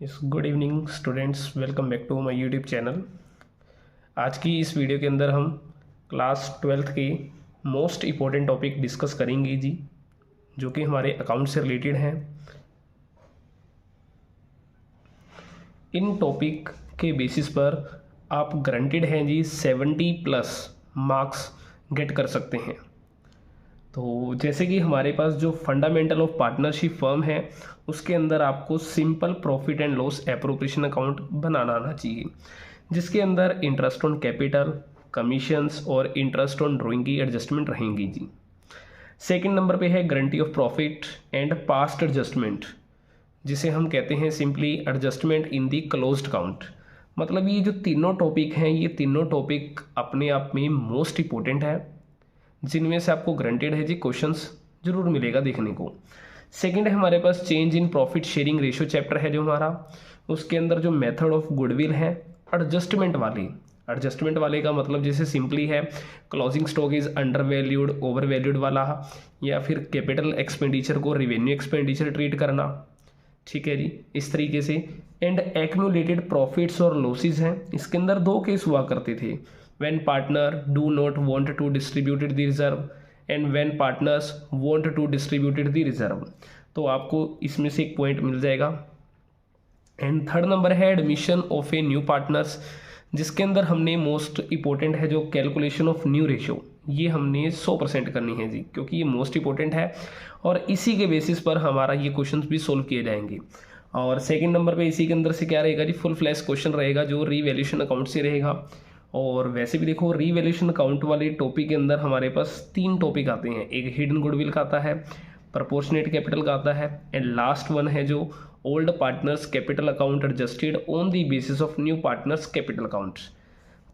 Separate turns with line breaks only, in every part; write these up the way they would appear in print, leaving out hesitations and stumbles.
Good evening students, welcome back to my YouTube channel. आज की इस वीडियो के अंदर हम क्लास 12th के मोस्ट इम्पोर्टेंट टॉपिक डिस्कस करेंगे जी, जो कि हमारे अकाउंट से रिलेटेड हैं। इन टॉपिक के बेसिस पर आप गारंटेड हैं जी 70+ मार्क्स गेट कर सकते हैं। तो जैसे कि हमारे पास जो फंडामेंटल ऑफ पार्टनरशिप फर्म है, उसके अंदर आपको simple profit and loss appropriation account बनाना आना चाहिए, जिसके अंदर इंटरेस्ट ऑन कैपिटल, कमीशंस और इंटरेस्ट ऑन ड्राइंग की एडजस्टमेंट रहेंगी जी। सेकंड नंबर पे है guarantee of profit and past adjustment, जिसे हम कहते हैं simply adjustment in the closed account. मतलब ये जो तीनों टॉपिक हैं, ये तीनों टॉपिक अपने आप में मोस्ट इंपॉर्टेंट है, जिनमें से आपको गारंटेड है जी क्वेश्चंस जरूर मिलेगा देखने को। सेकंड है हमारे पास change in profit sharing ratio chapter है जो हमारा, उसके अंदर जो मेथड ऑफ गुडविल है एडजस्टमेंट वाले का मतलब जैसे सिंपली है closing stock is under valued, over valued वाला, या फिर कैपिटल एक्सपेंडिचर को रिवेन्यू एक्सपेंडिचर ट्रीट करना। ठीक है जी, इस तरीके से। एंड एक्यूमुलेटेड प्रॉफिट्स और लॉसेस हैं, इसके अंदर दो केस हुआ करते थे, when partner do not want to distribute the reserve and when partners want to distribute the reserve। तो आपको इसमें से एक पॉइंट मिल जाएगा। एंड थर्ड नंबर है admission of a new partners, जिसके अंदर हमने मोस्ट इंपॉर्टेंट है जो कैलकुलेशन ऑफ न्यू रेशियो, ये हमने 100% करनी है जी, क्योंकि ये मोस्ट इंपॉर्टेंट है और इसी के बेसिस पर हमारा ये क्वेश्चन भी सोल्व किए जाएंगे। और सेकंड नंबर पे इसी के अंदर से क्या रहेगा जी, फुल फ्लैश क्वेश्चन रहेगा जो रीवैल्यूएशन अकाउंट से रहेगा। और वैसे भी देखो रीवैल्यूएशन अकाउंट वाले टॉपिक के अंदर हमारे पास 3 टॉपिक आते हैं, एक हिडन गुडविल का आता है, प्रपोर्शनेट कैपिटल का आता है, एंड लास्ट वन है जो old partners capital account adjusted on the basis of new partners capital account.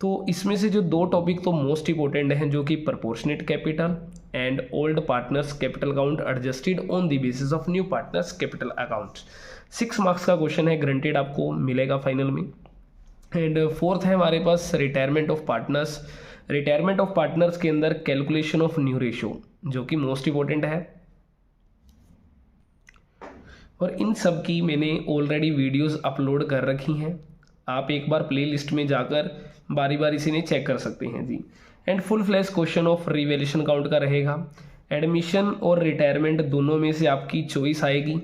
तो इसमें से जो 2 टॉपिक तो मोस्ट इंपॉर्टेंट हैं, जो कि proportionate capital and old partners capital account adjusted on the basis of new partners capital account. 6 marks का question है, गारंटेड आपको मिलेगा फाइनल में। एंड फोर्थ है हमारे पास रिटायरमेंट ऑफ पार्टनर्स के अंदर कैलकुलेशन ऑफ न्यू रेशियो, जो कि मोस्ट इंपॉर्टेंट है। और इन सब की मैंने ऑलरेडी वीडियोस अपलोड कर रखी हैं, आप एक बार प्लेलिस्ट में जाकर बारी बारी से इन्हें चेक कर सकते हैं जी। And full flash question of revaluation account का रहेगा। एडमिशन और रिटायरमेंट दोनों में से आपकी चॉइस आएगी,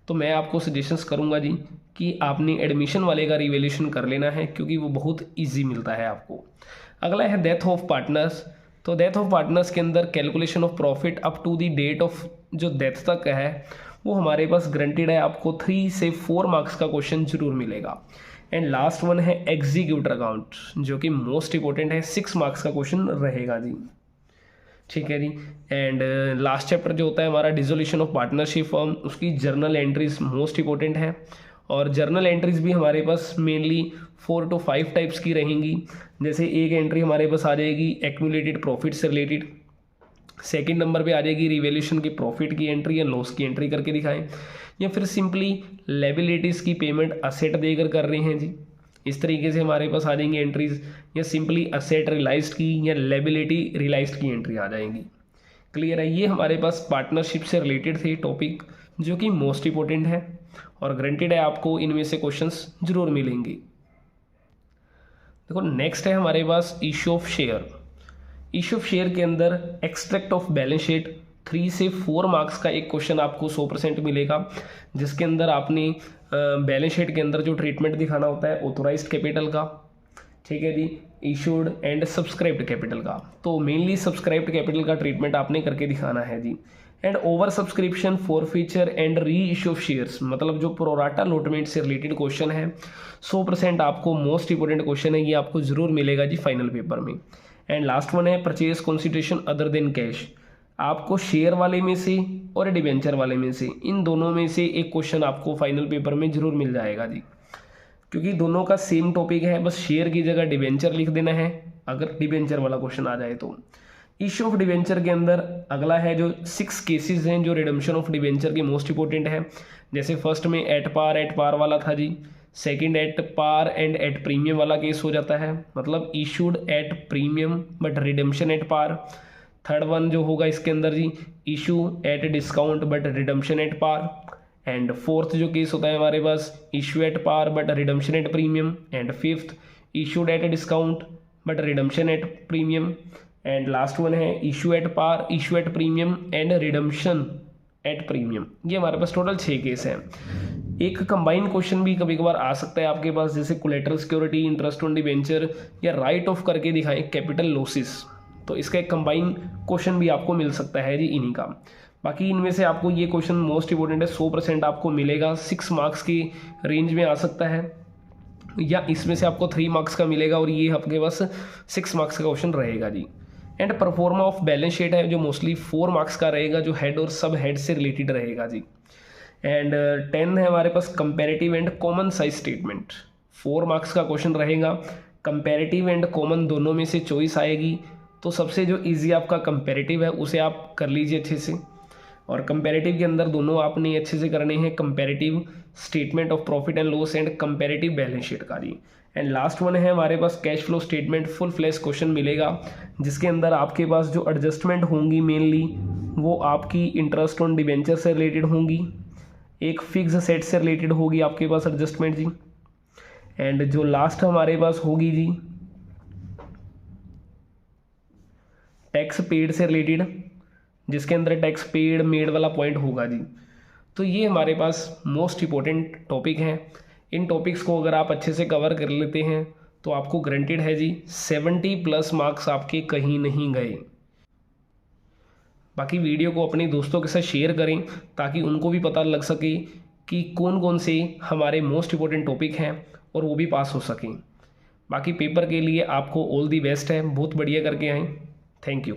तो मैं आपको सजेशंस करूंगा जी कि आपने एडमिशन वाले का रिवैल्यूएशन कर लेना है, क्योंकि वो बहुत इजी मिलता है आपको। अगला है डेथ ऑफ पार्टनर्स। तो डेथ ऑफ पार्टनर्स के अंदर calculation of profit up to the date of जो डेथ तक है, वो हमारे पास गारंटेड है, आपको 3 से 4 मार्क्स का क्वेश्चन जरूर मिलेगा। एंड लास्ट वन है एग्जीक्यूटर अकाउंट, जो कि मोस्ट इंपॉर्टेंट है, 6 मार्क्स का क्वेश्चन रहेगा जी। ठीक है जी। एंड लास्ट चैप्टर जो होता है हमारा डिसोल्यूशन ऑफ पार्टनरशिप फर्म, उसकी जर्नल एंट्रीज मोस्ट इंपॉर्टेंट है। और जर्नल एंट्रीज भी हमारे पास मेनली 4 to 5 टाइप्स की रहेंगी। जैसे एक एंट्री हमारे पास आ जाएगी एक्यूमुलेटेड प्रॉफिट से रिलेटेड, सेकंड नंबर पे आ जाएगी रिवैल्यूएशन की प्रॉफिट की एंट्री या लॉस की एंट्री करके दिखाएं, या फिर सिंपली लायबिलिटीज़ की पेमेंट असेट देकर कर रहे हैं जी, इस तरीके से हमारे पास आ जाएंगी एंट्रीज, या सिंपली असेट रियलाइज्ड की या लायबिलिटी रियलाइज्ड की एंट्री आ जाएंगी। क्लियर है, ये हमारे पास पार्टनरशिप से रिलेटेड थे टॉपिक, जो कि मोस्ट इंपॉर्टेंट है और गारंटेड है आपको इनमें से क्वेश्चंस जरूर मिलेंगे। देखो नेक्स्ट है हमारे पास इशू ऑफ शेयर के अंदर एक्सट्रैक्ट ऑफ बैलेंस शीट 3 से 4 मार्क्स का एक क्वेश्चन आपको 100% मिलेगा, जिसके अंदर आपने बैलेंस शीट के अंदर जो ट्रीटमेंट दिखाना होता है ऑथोराइज्ड कैपिटल का, ठीक है जी, इशूड एंड सब्सक्राइब्ड कैपिटल का। तो मेनली सब्सक्राइब्ड कैपिटल का ट्रीटमेंट आपने करके दिखाना है जी। And over subscription, forfeiture and reissue of shares, मतलब जो प्रोराटा लॉटमेंट से रिलेटेड क्वेश्चन है, 100% आपको मोस्ट इंपॉर्टेंट क्वेश्चन है, ये आपको जरूर मिलेगा जी फाइनल पेपर में। एंड लास्ट वन है purchase consideration other than cash, आपको शेयर वाले में से और डिबेंचर वाले में से, इन दोनों में से एक क्वेश्चन आपको फाइनल पेपर में जरूर मिल जाएगा जी, क्योंकि दोनों का सेम टॉपिक है, बस शेयर की जगह डिबेंचर लिख देना है अगर डिबेंचर वाला क्वेश्चन आ जाए तो। इशू ऑफ डिबेंचर के अंदर अगला है जो 6 केसेस हैं जो रिडम्पशन ऑफ डिबेंचर के मोस्ट इंपॉर्टेंट है। जैसे फर्स्ट में एट पार वाला था जी, second at par and at premium वाला केस हो जाता है, मतलब issued at premium but redemption at par. Third one जो होगा इसके अंदर जी, issue at discount but redemption at par. And fourth जो केस होता है हमारे पास issue at par but redemption at premium, and fifth issued at discount but redemption at premium, and last one है issue at par, issue at premium and redemption at premium. ये हमारे पास total 6 case हैं। एक combine question भी कभी कभार आ सकता है आपके पास, जैसे collateral security, interest on debenture या राइट ऑफ करके दिखाएं कैपिटल लॉसेस, तो इसका एक कंबाइन क्वेश्चन भी आपको मिल सकता है जी इन्हीं का। बाकी इनमें से आपको ये क्वेश्चन मोस्ट इंपॉर्टेंट है, 100% आपको मिलेगा, 6 मार्क्स की रेंज में आ सकता है, या इसमें से आपको 3 मार्क्स का मिलेगा और ये आपके पास 6 मार्क्स का क्वेश्चन रहेगा जी। And proforma of balance sheet है जो मोस्टली 4 मार्क्स का रहेगा, जो हेड और सब हेड से रिलेटेड रहेगा जी। एंड 10 है हमारे पास comparative and common size statement, 4 marks का क्वेश्चन रहेगा। कंपैरेटिव एंड कॉमन दोनों में से चॉइस आएगी, तो सबसे जो इजी आपका कंपैरेटिव है उसे आप कर लीजिए अच्छे से, और कंपैरेटिव के अंदर दोनों आपने अच्छे से करने हैं, comparative statement of profit and loss and comparative balance sheet का जी। एंड लास्ट वन है हमारे पास cash flow statement, full flash question मिलेगा, जिसके अंदर आपके पास जो एडजस्टमेंट होंगी मेनली वो आपकी इंटरेस्ट ऑन डिवेंचर से रिलेटेड होंगी, एक फिक्स सेट से रिलेटेड होगी आपके पास एडजस्टमेंट जी, एंड जो लास्ट हमारे पास होगी जी टैक्स पेड से रिलेटेड, जिसके अंदर टैक्स पेड मेड वाला पॉइंट होगा जी। तो ये हमारे पास मोस्ट इंपॉर्टेंट टॉपिक हैं। इन टॉपिक्स को अगर आप अच्छे से कवर कर लेते हैं तो आपको गारंटेड है जी 70+ मार्क्स आपके कहीं नहीं गए। बाकी वीडियो को अपने दोस्तों के साथ शेयर करें ताकि उनको भी पता लग सके कि कौन कौन से हमारे मोस्ट इंपॉर्टेंट टॉपिक हैं और वो भी पास हो सकें। बाकी पेपर के लिए आपको ऑल दी बेस्ट है, बहुत बढ़िया करके आएँ। Thank you.